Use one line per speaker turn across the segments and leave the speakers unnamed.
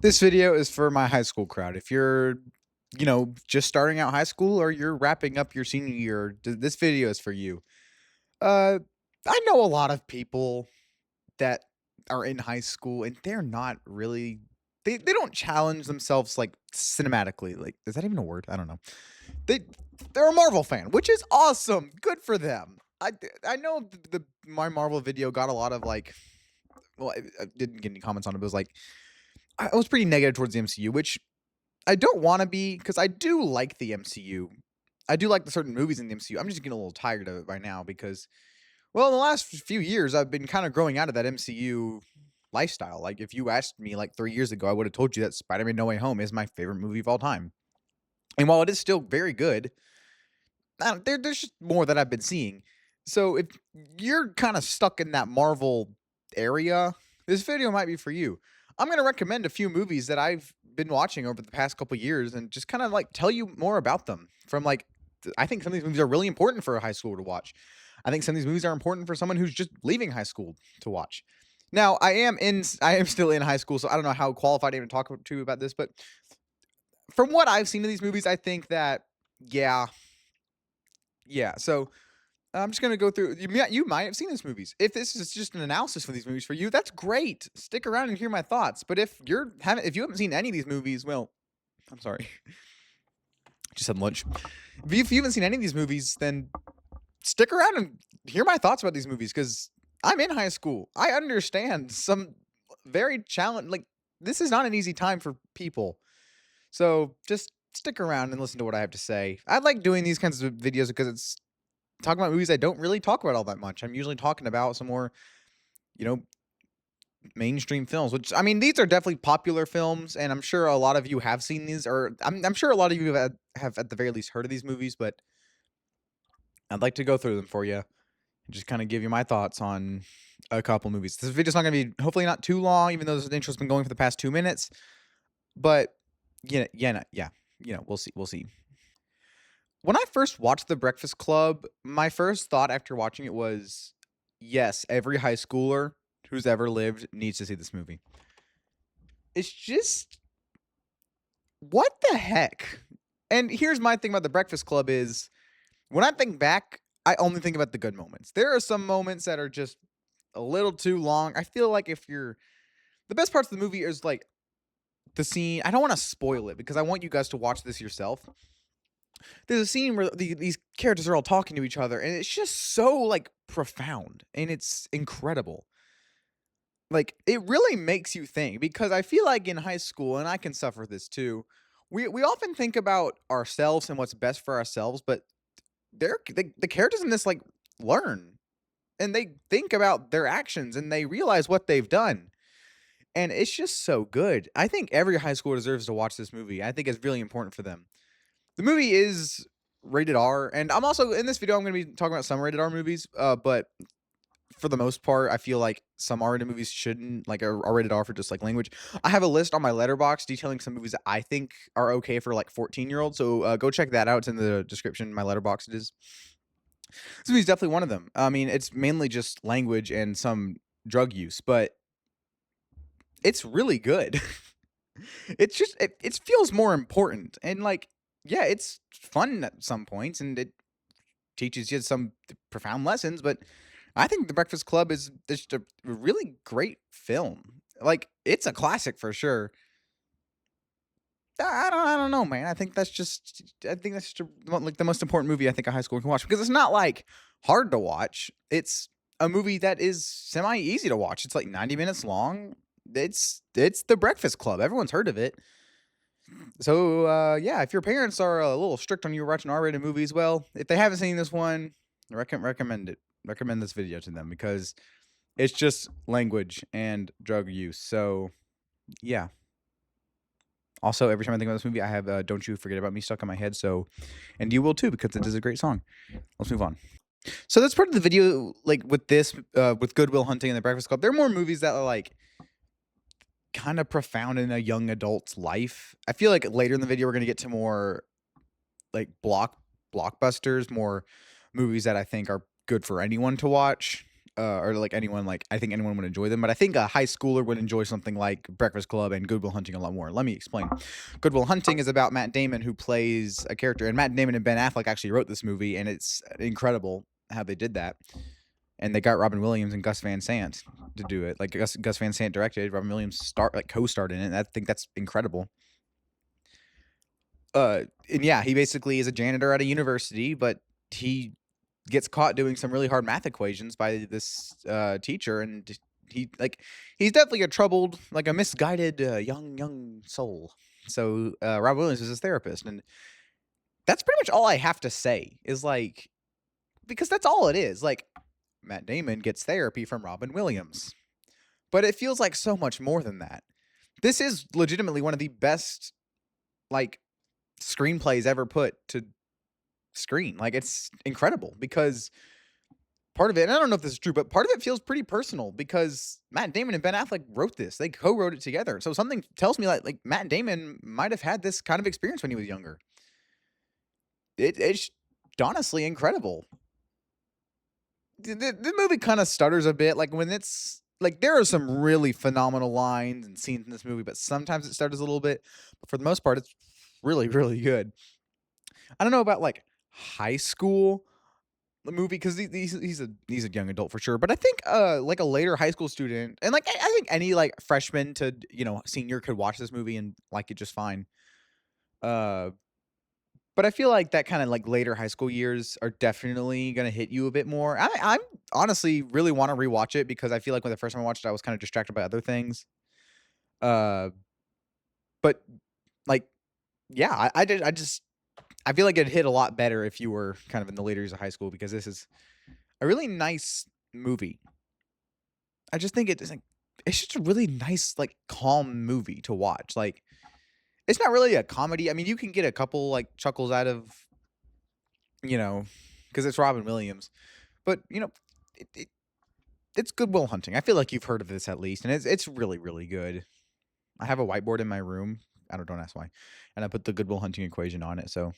This video is for my high school crowd. If you're, just starting out high school or you're wrapping up your senior year, this video is for you. Uh, I know a lot of people that are in high school and they're not really they don't challenge themselves like cinematically. Like, is that even a word? I don't know. They they're a Marvel fan, which is awesome. Good for them. I know my Marvel video got a lot of like well, I didn't get any comments on it, but it was like I was pretty negative towards the MCU, which I don't wanna be, because I do like the MCU. I do like the certain movies in the MCU. I'm just getting a little tired of it by now because, well, in the last few years, I've been kinda growing out of that MCU lifestyle. Like, if you asked me, like, 3 years ago, I would've told you that Spider-Man: No Way Home is my favorite movie of all time. And while it is still very good, I don't there's just more that I've been seeing. So, if you're kinda stuck in that Marvel area, this video might be for you. I'm gonna recommend a few movies that I've been watching over the past couple years and just kinda, like, tell you more about them from, like I think some of these movies are really important for a high schooler to watch. I think some of these movies are important for someone who's just leaving high school to watch. Now, I am still in high school, so I don't know how qualified I am to talk to you about this, but from what I've seen of these movies, I think that yeah, yeah, so I'm just gonna go through. You might have seen these movies. If this is just an analysis for these movies for you, that's great. Stick around and hear my thoughts. But if you haven't seen any of these movies, well, I'm sorry, just had lunch. If you haven't seen any of these movies, then stick around and hear my thoughts about these movies because I'm in high school. I understand some very challenge. Like, this is not an easy time for people. So just stick around and listen to what I have to say. I like doing these kinds of videos because it's talking about movies I don't really talk about all that much. I'm usually talking about some more, you know, mainstream films, which I mean, these are definitely popular films, and I'm sure a lot of you have seen these, or I'm sure a lot of you have at the very least heard of these movies, but I'd like to go through them for you and just kind of give you my thoughts on a couple movies. This video's not going to be hopefully not too long, even though this intro's been going for the past 2 minutes. But yeah, we'll see, we'll see. When I first watched The Breakfast Club, my first thought after watching it was, yes, every high schooler who's ever lived needs to see this movie. It's just what the heck? And here's my thing about The Breakfast Club is when I think back, I only think about the good moments. There are some moments that are just a little too long. I feel like if you're the best parts of the movie is like the scene. I don't want to spoil it because I want you guys to watch this yourself. There's a scene where these characters are all talking to each other, and it's just so like profound and it's incredible. Like, it really makes you think because I feel like in high school, and I can suffer this too, we often think about ourselves and what's best for ourselves, but the characters in this like learn and they think about their actions and they realize what they've done. And it's just so good. I think every high school deserves to watch this movie. I think it's really important for them. The movie is rated R, and I'm also in this video, I'm gonna be talking about some rated R movies, but for the most part, I feel like some R-rated movies shouldn't like are rated R for just like language. I have a list on my letterbox detailing some movies that I think are okay for like 14-year-olds. So go check that out. It's in the description. My letterbox it is. This movie is definitely one of them. I mean, it's mainly just language and some drug use, but it's really good. It's just it feels more important and like yeah, it's fun at some points and it teaches you some profound lessons, but I think The Breakfast Club is just a really great film. Like, it's a classic for sure. I don't know, man. I think that's just like the most important movie I think a high school can watch because it's not like hard to watch. It's a movie that is semi easy to watch. It's like 90 minutes long. It's The Breakfast Club. Everyone's heard of it. So yeah, if your parents are a little strict on you watching R-rated movies, well, if they haven't seen this one, recommend it. Recommend this video to them because it's just language and drug use. So yeah. Also, every time I think about this movie, I have "Don't You Forget About Me" stuck in my head. So, and you will too because it is a great song. Let's move on. So that's part of the video. Like with this, with Good Will Hunting and The Breakfast Club, there are more movies that are like kind of profound in a young adult's life. I feel like later in the video we're gonna get to more like blockbusters, more movies that I think are good for anyone to watch. or like anyone like I think anyone would enjoy them, but I think a high schooler would enjoy something like Breakfast Club and Good Will Hunting a lot more. Let me explain. Good Will Hunting is about Matt Damon who plays a character, and Matt Damon and Ben Affleck actually wrote this movie, and it's incredible how they did that. And they got Robin Williams and Gus Van Sant to do it. Like Gus Van Sant directed, Robin Williams co-starred in it. And I think that's incredible. And yeah, he basically is a janitor at a university, but he gets caught doing some really hard math equations by this teacher, and he's definitely a troubled, like a misguided young soul. So Robin Williams is his therapist, and that's pretty much all I have to say. Is like because that's all it is. Like Matt Damon gets therapy from Robin Williams, but it feels like so much more than that. This is legitimately one of the best like screenplays ever put to screen. Like it's incredible because part of it, and I don't know if this is true, but part of it feels pretty personal because Matt Damon and Ben Affleck wrote this. They co-wrote it together. So something tells me like Matt Damon might have had this kind of experience when he was younger. It's honestly incredible. The movie kind of stutters a bit, like when it's like there are some really phenomenal lines and scenes in this movie, but sometimes it stutters a little bit. But for the most part, it's really, really good. I don't know about like high school movie because he's a young adult for sure, but I think like a later high school student and like I think any like freshman to senior could watch this movie and like it just fine. Uh, but I feel like that kind of like later high school years are definitely gonna hit you a bit more. I'm honestly really want to rewatch it because I feel like when the first time I watched it, I was kind of distracted by other things. Uh, but like yeah, I feel like it hit a lot better if you were kind of in the later years of high school because this is a really nice movie. I just think it's like it's just a really nice, like calm movie to watch. Like it's not really a comedy. I mean, you can get a couple like chuckles out of, you know, because it's Robin Williams, but it, it, it's Good Will Hunting. I feel like you've heard of this at least, and it's really really good. I have a whiteboard in my room. Don't ask why, and I put the Good Will Hunting equation on it. So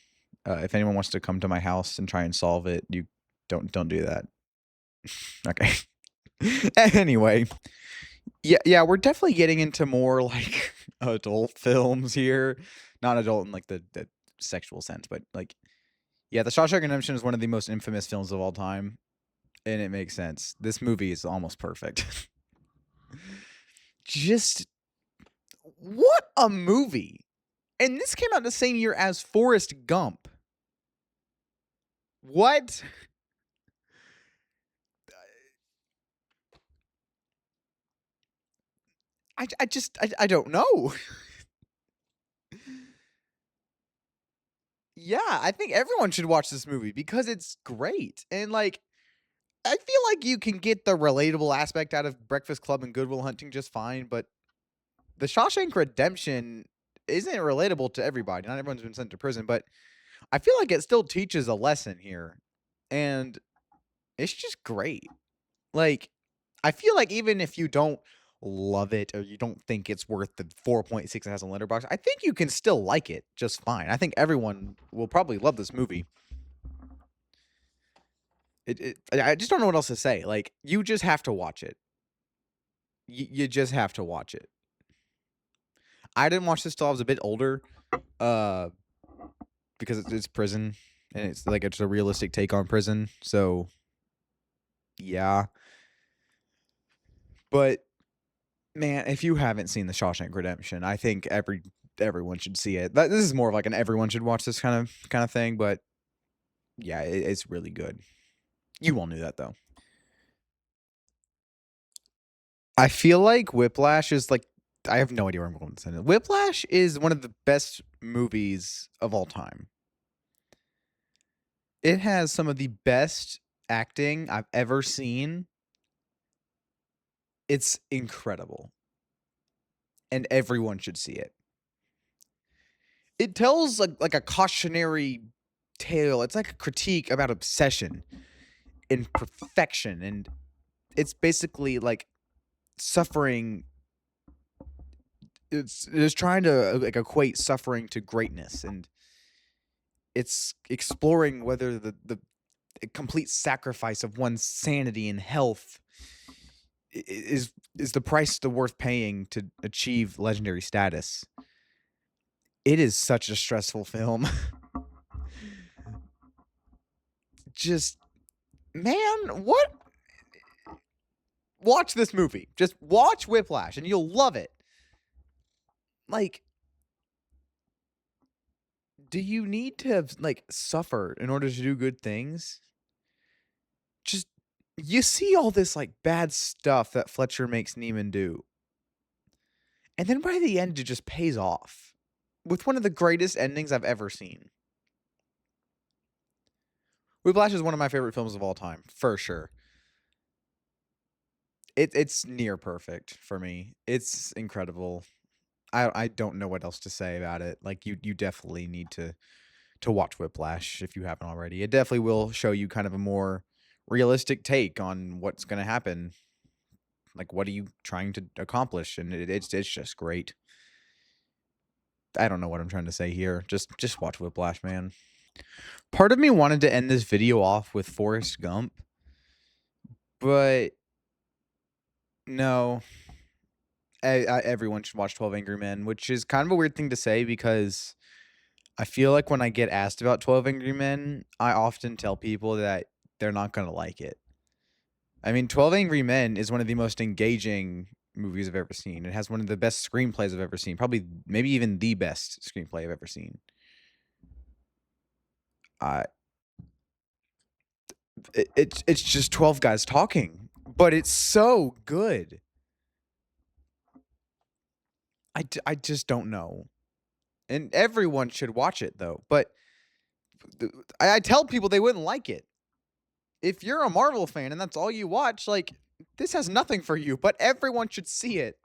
if anyone wants to come to my house and try and solve it, you don't do that. Okay. Anyway, yeah, we're definitely getting into more like adult films here. Not adult in like the sexual sense, but like yeah, The Shawshank Redemption is one of the most infamous films of all time, and it makes sense. This movie is almost perfect. Just what a movie. And this came out the same year as Forrest Gump. What? I don't know. Yeah, I think everyone should watch this movie because it's great. And like I feel like you can get the relatable aspect out of Breakfast Club and Good Will Hunting just fine, but The Shawshank Redemption isn't relatable to everybody. Not everyone's been sent to prison, but I feel like it still teaches a lesson here. And it's just great. Like, I feel like even if you don't love it or you don't think it's worth the 4.6 it has on Letterboxd, I think you can still like it just fine. I think everyone will probably love this movie. I just don't know what else to say. Like, you just have to watch it. You just have to watch it. I didn't watch this till I was a bit older, uh, because it's prison and it's like it's a realistic take on prison. So yeah, but man, if you haven't seen The Shawshank Redemption, I think everyone should see it. This is more of like an everyone should watch this kind of thing. But yeah, it's really good. You all knew that though. I feel like Whiplash is like I have no idea where I'm going with this. Whiplash is one of the best movies of all time. It has some of the best acting I've ever seen. It's incredible, and everyone should see it. It tells like a cautionary tale. It's like a critique about obsession and perfection, and it's basically like suffering. It's trying to like equate suffering to greatness, and it's exploring whether the a complete sacrifice of one's sanity and health is the price the worth paying to achieve legendary status. It is such a stressful film. Just man, what? Watch this movie. Just watch Whiplash and you'll love it. Like, do you need to have, like, suffer in order to do good things? Just you see all this, like, bad stuff that Fletcher makes Neiman do, and then by the end, it just pays off with one of the greatest endings I've ever seen. Whiplash is one of my favorite films of all time, for sure. It's near perfect for me. It's incredible. I don't know what else to say about it. Like, you definitely need to watch Whiplash if you haven't already. It definitely will show you kind of a more realistic take on what's gonna happen. Like, what are you trying to accomplish? And it's just great. I don't know what I'm trying to say here. Just watch Whiplash, man. Part of me wanted to end this video off with Forrest Gump, but no. Everyone should watch 12 Angry Men, which is kind of a weird thing to say because I feel like when I get asked about 12 Angry Men, I often tell people that they're not gonna like it. I mean, 12 Angry Men is one of the most engaging movies I've ever seen. It has one of the best screenplays I've ever seen. Probably, maybe even the best screenplay I've ever seen. Uh, it's just 12 guys talking, but it's so good. I just don't know. And everyone should watch it though. But I tell people they wouldn't like it. If you're a Marvel fan and that's all you watch, like, this has nothing for you, but everyone should see it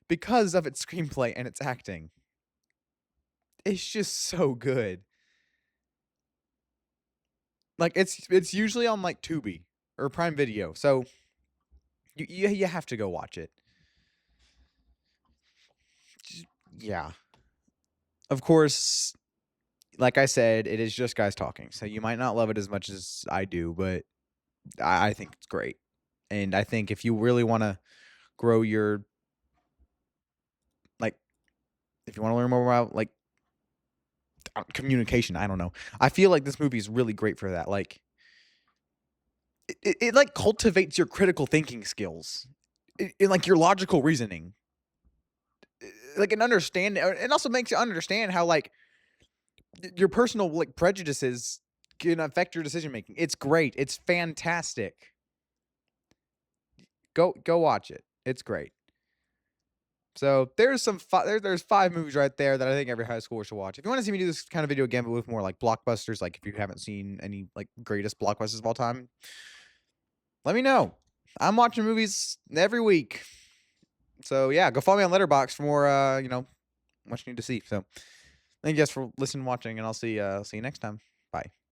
because of its screenplay and its acting. It's just so good. Like, it's usually on, like, Tubi or Prime Video, so you have to go watch it. Just yeah. Of course, like I said, it is just guys talking, so you might not love it as much as I do, but I think it's great. And I think if you really wanna grow your like, if you wanna learn more about, like, communication, I don't know. I feel like this movie is really great for that, like, it like, cultivates your critical thinking skills, like, your logical reasoning, like, and understand it also makes you understand how, like, your personal, like, prejudices can affect your decision making. It's great, it's fantastic. Go watch it. It's great. So there's some there's 5 movies right there that I think every high schooler should watch. If you wanna see me do this kind of video again, but with more, like, blockbusters, like, if you haven't seen any, like, greatest blockbusters of all time, let me know. I'm watching movies every week. So, yeah, go follow me on Letterboxd for more, what you need to see. So, thank you guys for listening and watching, and I'll see you next time. Bye.